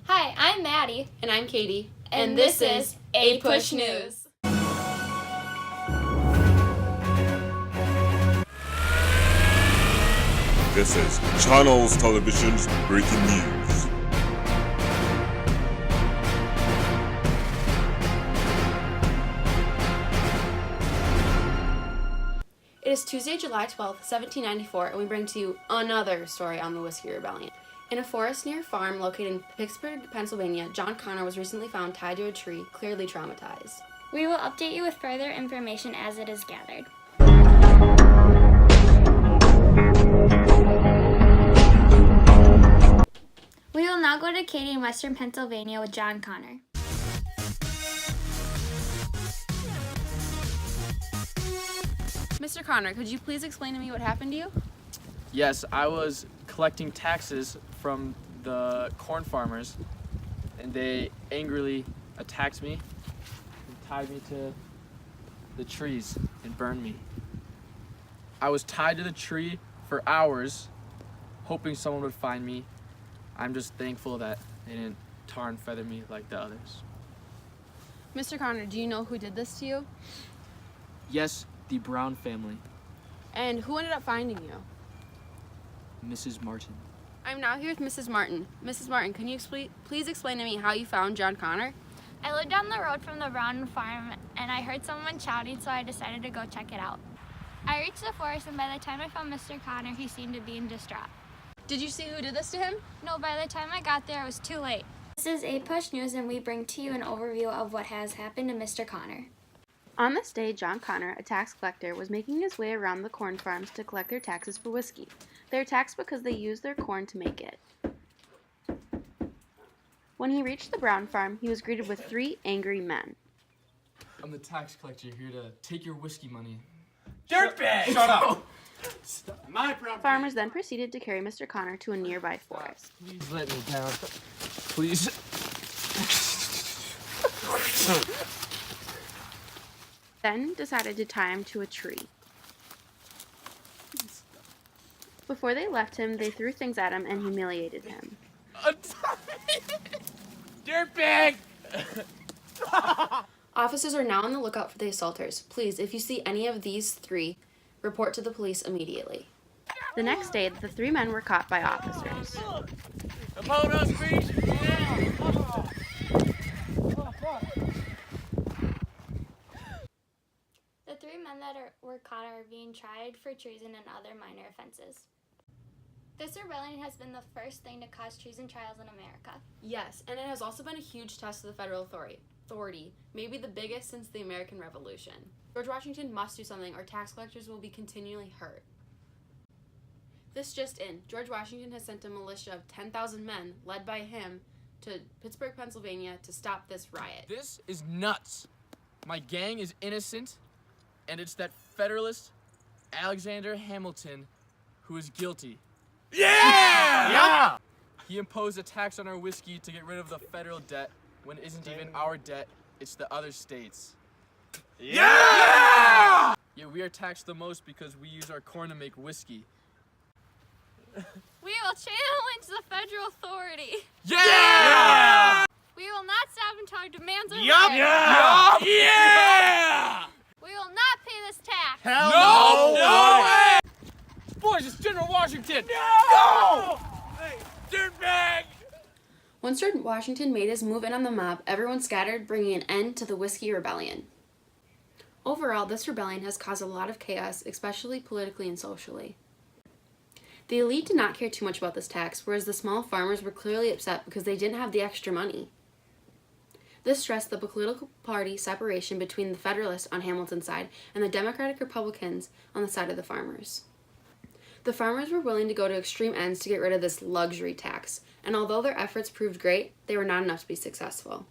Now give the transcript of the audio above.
Hi, I'm Maddie. And I'm Katie. And this is APUSH News. This is Channels Television's breaking news. It is Tuesday, July 12th, 1794, and we bring to you another story on the Whiskey Rebellion. In a forest near a farm located in Pittsburgh, Pennsylvania, John Connor was recently found tied to a tree, clearly traumatized. We will update you with further information as it is gathered. We will now go to Katie in Western Pennsylvania with John Connor. Mr. Connor, could you please explain to me what happened to you? Yes, I was collecting taxes from the corn farmers, and they angrily attacked me and tied me to the trees and burned me. I was tied to the tree for hours, hoping someone would find me. I'm just thankful that they didn't tar and feather me like the others. Mr. Connor, do you know who did this to you? Yes, the Brown family. And who ended up finding you? Mrs. Martin. I'm now here with Mrs. Martin. Mrs. Martin, can you please explain to me how you found John Connor? I lived down the road from the Brown farm and I heard someone shouting, so I decided to go check it out. I reached the forest and by the time I found Mr. Connor, he seemed to be in distraught. Did you see who did this to him? No, by the time I got there, it was too late. This is APUSH News and we bring to you an overview of what has happened to Mr. Connor. On this day, John Connor, a tax collector, was making his way around the corn farms to collect their taxes for whiskey. They are taxed because they use their corn to make it. When he reached the Brown farm, he was greeted with 3 angry men. I'm the tax collector here to take your whiskey money. Dirtbag! Shut up! My property. Farmers then proceeded to carry Mr. Connor to a nearby forest. Please let me down. Please. Then decided to tie him to a tree. Before they left him, they threw things at him and humiliated him. Dirtbag! Officers are now on the lookout for the assaulters. Please, if you see any of these 3, report to the police immediately. The next day, the 3 men were caught by officers. Upon us, please! The 3 men that were caught are being tried for treason and other minor offenses. This rebellion has been the first thing to cause treason trials in America. Yes, and it has also been a huge test to the federal authority, maybe the biggest since the American Revolution. George Washington must do something or tax collectors will be continually hurt. This just in, George Washington has sent a militia of 10,000 men, led by him, to Pittsburgh, Pennsylvania to stop this riot. This is nuts. My gang is innocent, and it's that Federalist Alexander Hamilton who is guilty. Yeah! He imposed a tax on our whiskey to get rid of the federal debt when it isn't even our debt, it's the other states. Yeah! Yeah, we are taxed the most because we use our corn to make whiskey. We will challenge the federal authority. Yeah! We will not stop until our demands are Yup! met. Yeah! Yeah! We will not pay this tax. Hell no way! Boys, it's General Washington! No! Hey, dirtbag! Once George Washington made his move in on the mob, everyone scattered, bringing an end to the Whiskey Rebellion. Overall, this rebellion has caused a lot of chaos, especially politically and socially. The elite did not care too much about this tax, whereas the small farmers were clearly upset because they didn't have the extra money. This stressed the political party separation between the Federalists on Hamilton's side and the Democratic Republicans on the side of the farmers. The farmers were willing to go to extreme ends to get rid of this luxury tax, and although their efforts proved great, they were not enough to be successful.